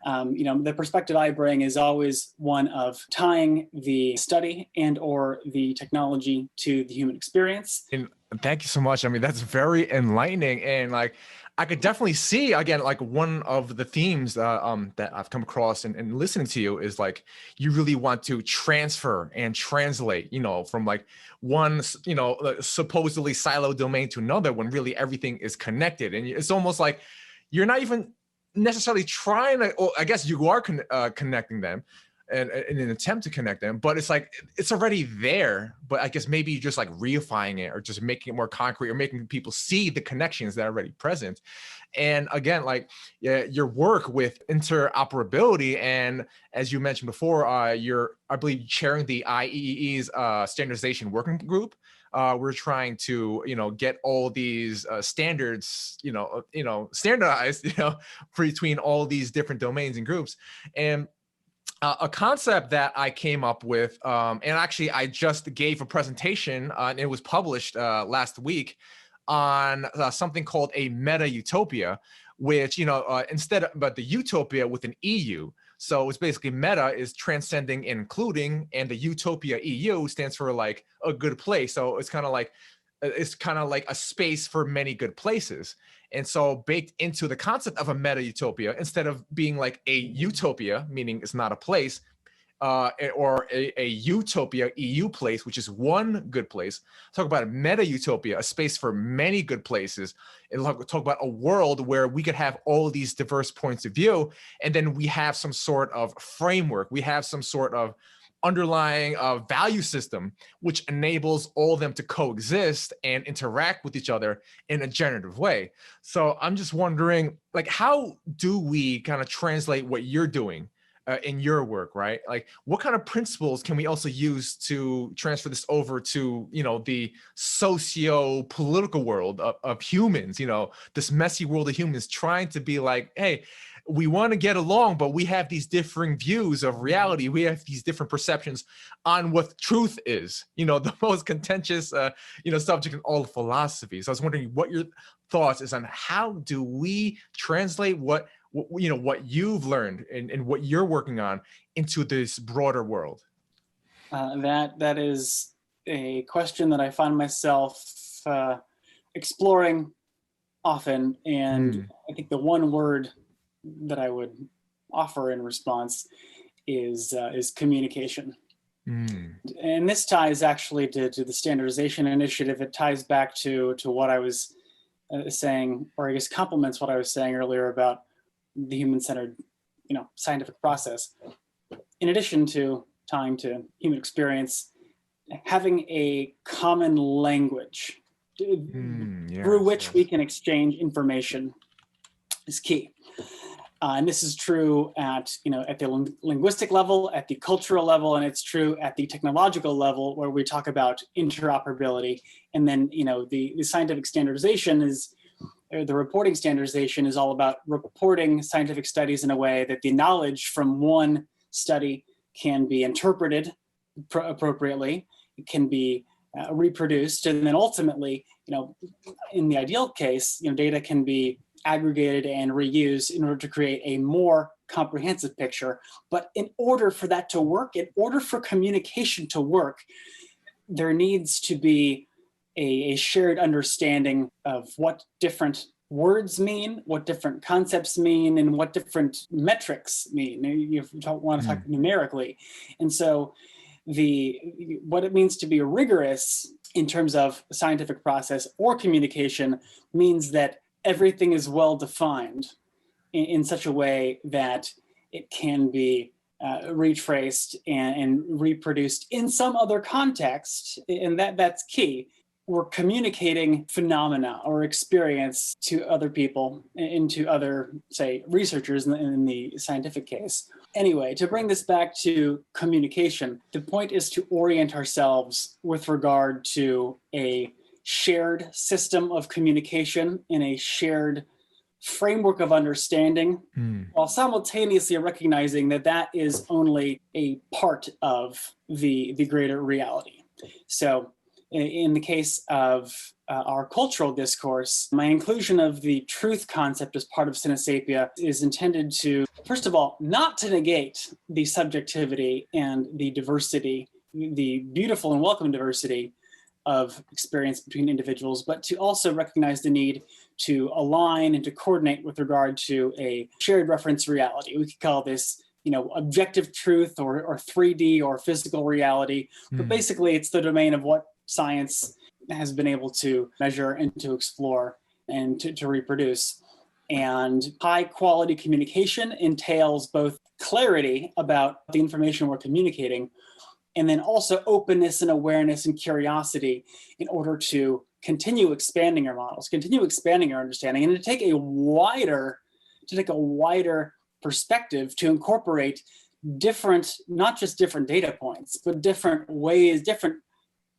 the perspective I bring is always one of tying the study and or the technology to the human experience. And thank you so much. I mean, that's very enlightening. And like, I could definitely see, again, like one of the themes that I've come across and listening to you is like, you really want to transfer and translate, from like one, supposedly siloed domain to another when really everything is connected. And it's almost like you're not even necessarily trying to, or I guess you are connecting them and in an attempt to connect them, but it's like, it's already there, but I guess maybe just like reifying it or just making it more concrete or making people see the connections that are already present. And again, like your work with interoperability, and as you mentioned before, you're, I believe, chairing the IEEE's standardization working group. we're trying to, get all these standards, standardized, between all these different domains and groups. And a concept that I came up with, and actually I just gave a presentation, and it was published last week on something called a meta utopia, which, but the utopia with an EU. So it's basically meta is transcending and including, and the utopia EU stands for like a good place. So it's kind of like a space for many good places. And so baked into the concept of a meta utopia, instead of being like a utopia, meaning it's not a place, or a utopia, EU place, which is one good place. Talk about a meta utopia, a space for many good places. And talk about a world where we could have all these diverse points of view. And then we have some sort of framework. We have some sort of underlying value system, which enables all of them to coexist and interact with each other in a generative way. So I'm just wondering, like, how do we kind of translate what you're doing in your work, right? Like, what kind of principles can we also use to transfer this over to, the socio-political world of humans, this messy world of humans trying to be like, hey, we want to get along, but we have these differing views of reality. We have these different perceptions on what truth is, the most contentious, subject in all of philosophy. So I was wondering what your thoughts is on how do we translate what you've learned and what you're working on into this broader world? That is a question that I find myself exploring often. And I think the one word that I would offer in response is communication. And this ties actually to the standardization initiative. It ties back to what I was saying, or I guess complements what I was saying earlier about the human-centered, scientific process. In addition to tying to human experience, having a common language through which we can exchange information is key. And this is true at the linguistic level, at the cultural level, and it's true at the technological level, where we talk about interoperability. And then, the scientific standardization the reporting standardization is all about reporting scientific studies in a way that the knowledge from one study can be interpreted appropriately, it can be reproduced, and then ultimately, in the ideal case, data can be aggregated and reused in order to create a more comprehensive picture. But in order for that to work, in order for communication to work, there needs to be a shared understanding of what different words mean, what different concepts mean, and what different metrics mean. You don't want to talk numerically. And so what it means to be rigorous in terms of scientific process or communication means that everything is well defined in such a way that it can be retraced and reproduced in some other context, and that's key. We're communicating phenomena or experience to other people, into other, say, researchers in the scientific case. Anyway, to bring this back to communication, the point is to orient ourselves with regard to a shared system of communication in a shared framework of understanding, while simultaneously recognizing that that is only a part of the greater reality. So in the case of our cultural discourse, my inclusion of the truth concept as part of Synesapia is intended to, first of all, not to negate the subjectivity and the diversity, the beautiful and welcome diversity of experience between individuals, but to also recognize the need to align and to coordinate with regard to a shared reference reality. We could call this, objective truth or 3D or physical reality, but basically it's the domain of what science has been able to measure and to explore and to reproduce. And high quality communication entails both clarity about the information we're communicating, and then also openness and awareness and curiosity in order to continue expanding our models, continue expanding our understanding, and to take a wider perspective to incorporate different, not just different data points, but different ways, different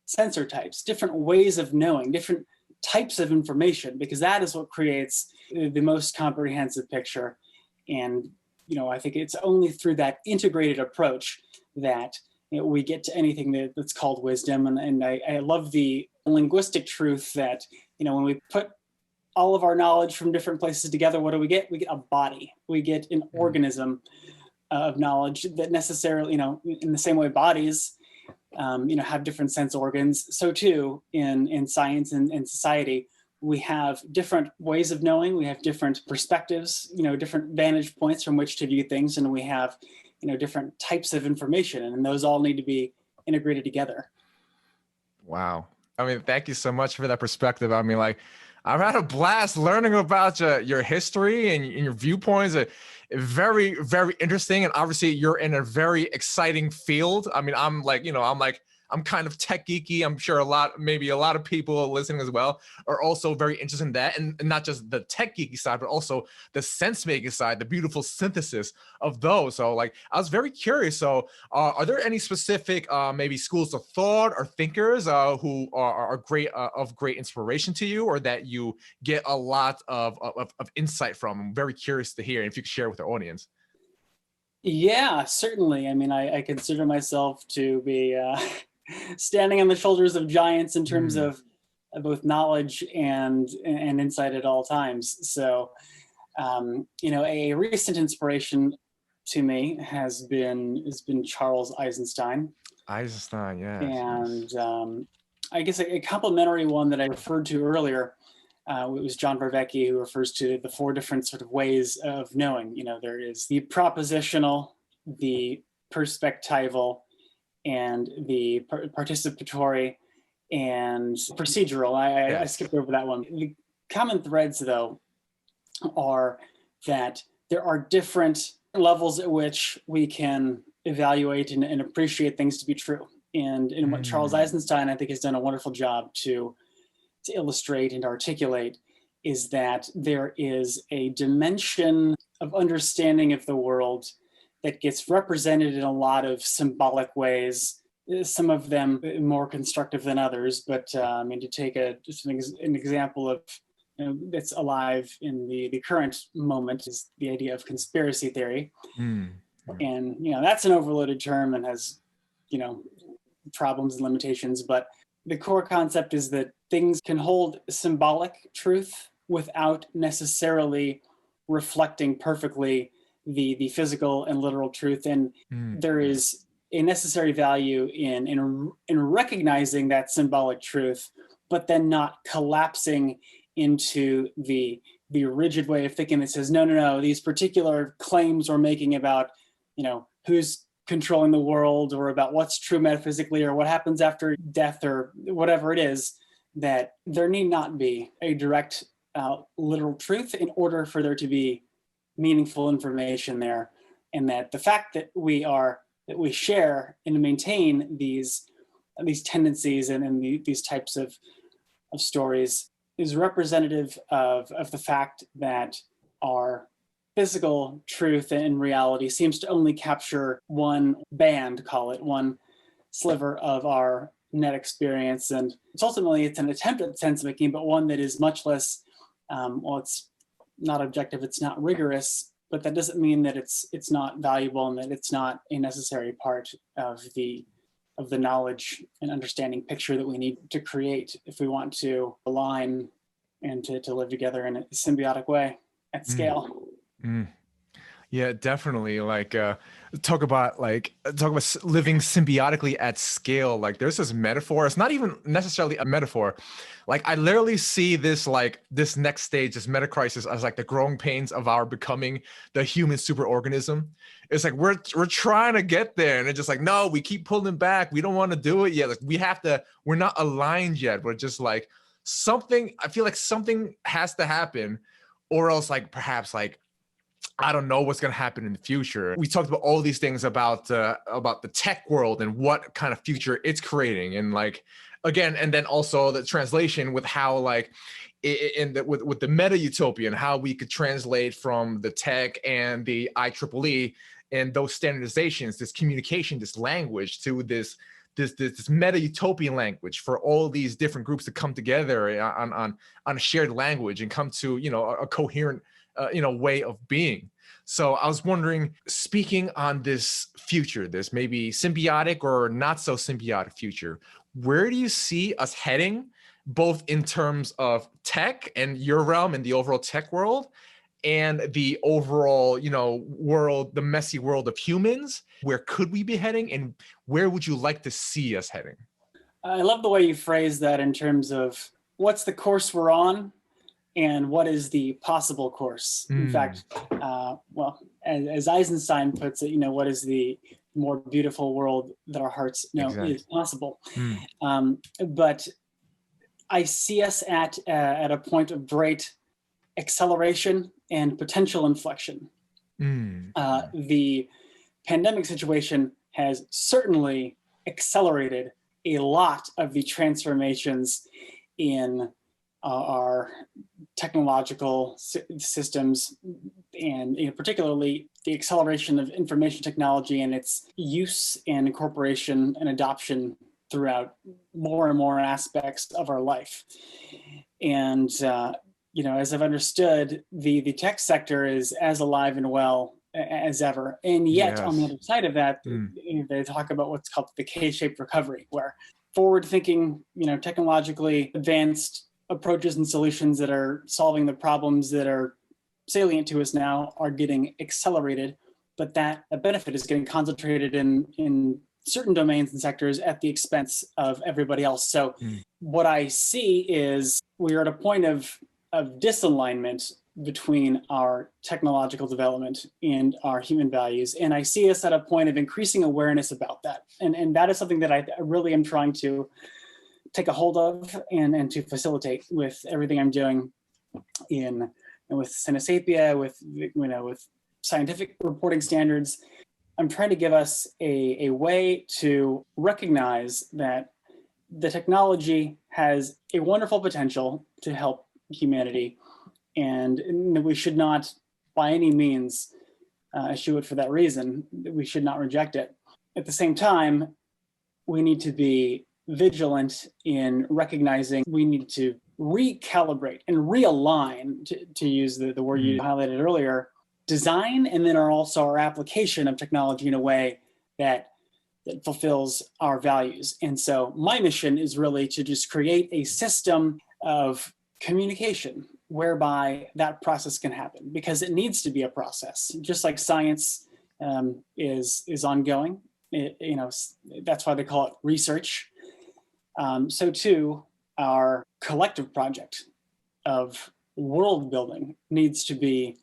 sensor types, different ways of knowing, different types of information, because that is what creates the most comprehensive picture. And, I think it's only through that integrated approach that we get to anything that's called wisdom. And I love the linguistic truth that, when we put all of our knowledge from different places together, what do we get? We get a body. We get an organism of knowledge that necessarily, in the same way bodies, have different sense organs. So too, in science and society, we have different ways of knowing. We have different perspectives, different vantage points from which to view things, and we have, different types of information, and those all need to be integrated together. Wow. I mean, thank you so much for that perspective. I mean, like, I've had a blast learning about your history and your viewpoints. Very, very interesting. And obviously you're in a very exciting field. I mean, I'm kind of tech geeky. I'm sure maybe a lot of people listening as well are also very interested in that. And not just the tech geeky side, but also the sense making side, the beautiful synthesis of those. So like, I was very curious. So are there any specific maybe schools of thought or thinkers who are great, of great inspiration to you, or that you get a lot of insight from? I'm very curious to hear, if you could share with our audience. Yeah, certainly. I mean, I consider myself to be standing on the shoulders of giants in terms of both knowledge and insight at all times. So, a recent inspiration to me has been Charles Eisenstein. Eisenstein, yeah. And I guess a complementary one that I referred to earlier, it was John Vervaeke, who refers to the 4 different sort of ways of knowing. There is the propositional, the perspectival, and the participatory, and procedural. I skipped over that one. The common threads, though, are that there are different levels at which we can evaluate and appreciate things to be true. And what Charles Eisenstein, I think, has done a wonderful job to illustrate and articulate is that there is a dimension of understanding of the world that gets represented in a lot of symbolic ways, some of them more constructive than others. But to take just an example of that's alive in the current moment is the idea of conspiracy theory. And that's an overloaded term and has problems and limitations, but the core concept is that things can hold symbolic truth without necessarily reflecting perfectly the physical and literal truth. And there is a necessary value in recognizing that symbolic truth, but then not collapsing into the rigid way of thinking that says, no, these particular claims we're making about, who's controlling the world, or about what's true metaphysically, or what happens after death, or whatever it is, that there need not be a direct literal truth in order for there to be meaningful information there. And that the fact that we share and maintain these tendencies and these types of stories is representative of the fact that our physical truth and reality seems to only capture one band, call it one sliver of our net experience. And it's an attempt at sense making, but one that is much less, it's not objective, it's not rigorous, but that doesn't mean that it's not valuable and that it's not a necessary part of the knowledge and understanding picture that we need to create if we want to align and to live together in a symbiotic way at scale. Yeah, definitely. Like talk about living symbiotically at scale. Like there's this metaphor. It's not even necessarily a metaphor. Like I literally see this next stage, this meta crisis, as like the growing pains of our becoming the human superorganism. It's like we're trying to get there, and it's just like, no, we keep pulling back. We don't want to do it yet. Like we're not aligned yet. We're just like I feel like something has to happen, or else like perhaps like I don't know what's going to happen in the future. We talked about all these things about the tech world and what kind of future it's creating, and like again, and then also the translation with how like with the meta utopia and how we could translate from the tech and the IEEE and those standardizations, this communication, this language, to this this meta utopian language for all these different groups to come together on a shared language and come to, you know, a coherent, you know, way of being. So I was wondering, speaking on this future, this maybe symbiotic or not so symbiotic future, where do you see us heading, both in terms of tech and your realm and the overall tech world, and the overall, you know, world, the messy world of humans? Where could we be heading, and where would you like to see us heading? I love the way you phrase that in terms of what's the course we're on and what is the possible course. In fact, well, as Eisenstein puts it, you know, what is the more beautiful world that our hearts know is possible. But I see us at a point of great acceleration and potential inflection. The pandemic situation has certainly accelerated a lot of the transformations in our technological systems, and, you know, particularly the acceleration of information technology and its use and incorporation and adoption throughout more and more aspects of our life. And you know, as I've understood, the tech sector is as alive and well as ever. And yet, on the other side of that, they talk about what's called the K-shaped recovery, where forward-thinking, you know, technologically advanced approaches and solutions that are solving the problems that are salient to us now are getting accelerated, but that a benefit is getting concentrated in certain domains and sectors at the expense of everybody else. So what I see is we're at a point of disalignment between our technological development and our human values. And I see us at a point of increasing awareness about that. And that is something that I really am trying to take a hold of and to facilitate with everything I'm doing with Synesapia, with, you know, with scientific reporting standards. I'm trying to give us a way to recognize that the technology has a wonderful potential to help humanity, and we should not by any means eschew it for that reason. We should not reject it. At the same time, we need to be vigilant in recognizing we need to recalibrate and realign, to use the word you highlighted earlier, design, and then also our application of technology in a way that fulfills our values. And so my mission is really to just create a system of communication whereby that process can happen, because it needs to be a process. Just like science is ongoing, you know, that's why they call it research. So too, our collective project of world building needs to be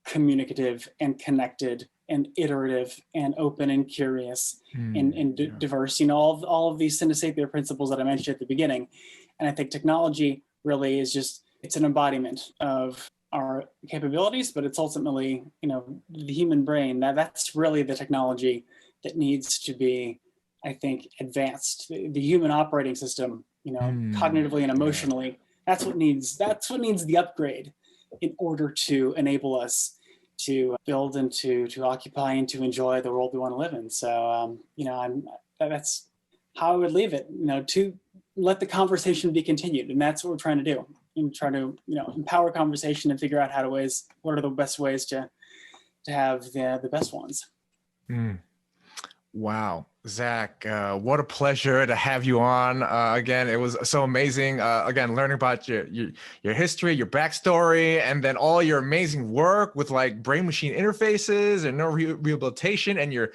communicative and connected and iterative and open and curious and diverse. You know, all of these Synesapia principles that I mentioned at the beginning. And I think technology really is just, it's an embodiment of our capabilities, but it's ultimately, you know, the human brain. That's really the technology that needs to be, I think, advanced. The human operating system, you know, cognitively and emotionally, that's what needs the upgrade in order to enable us to build and to occupy and to enjoy the world we want to live in. So, you know, that's how I would leave it, you know, to let the conversation be continued. And that's what we're trying to do. And try to, you know, empower conversation and figure out what are the best ways to have the best ones. Wow, Zach, what a pleasure to have you on. Again, it was so amazing. Again, learning about your history, your backstory, and then all your amazing work with like brain-machine interfaces and neurorehabilitation and your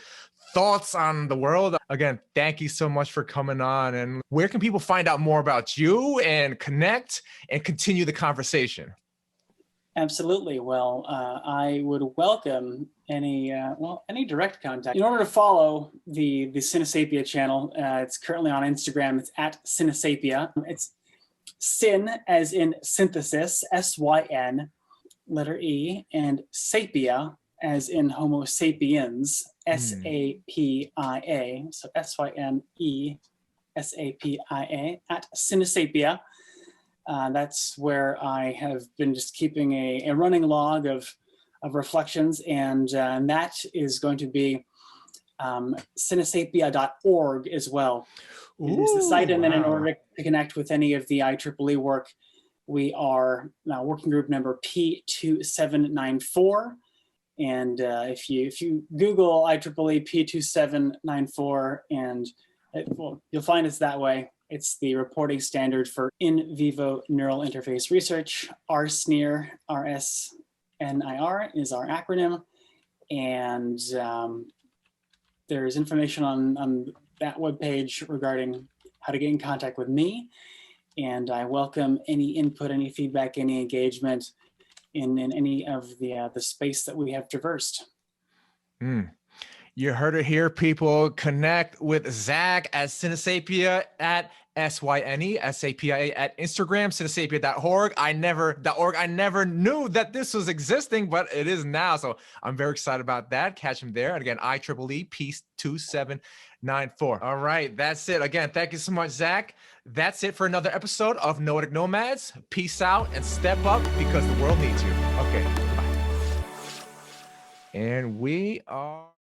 thoughts on the world. Again, thank you so much for coming on. And where can people find out more about you and connect and continue the conversation? Absolutely. Well, I would welcome any direct contact. In order to follow the Synesapia channel, it's currently on Instagram. It's at Synesapia. It's Syn as in synthesis, SYN, letter E, and Sapia as in Homo sapiens, SAPIA. So SYNE, SAPIA, at Synesapia. That's where I have been just keeping a running log of reflections, and that is going to be synesapia.org as well. It is the site, and then in order to connect with any of the IEEE work, we are now working group number P2794. And if you Google IEEE P2794, and you'll find us that way. It's the reporting standard for in vivo neural interface research. RSNIR, RSNIR is our acronym. And there's information on that webpage regarding how to get in contact with me. And I welcome any input, any feedback, any engagement in any of the space that we have traversed. You heard it here, people. Connect with Zach at Synesapia at SYNESAPIA at Instagram, synesapia.org. I never knew that this was existing, but it is now. So I'm very excited about that. Catch him there. And again, IEEE P2794. All right, that's it. Again, thank you so much, Zach. That's it for another episode of Noetic Nomads. Peace out and step up because the world needs you. Okay, bye. And we are...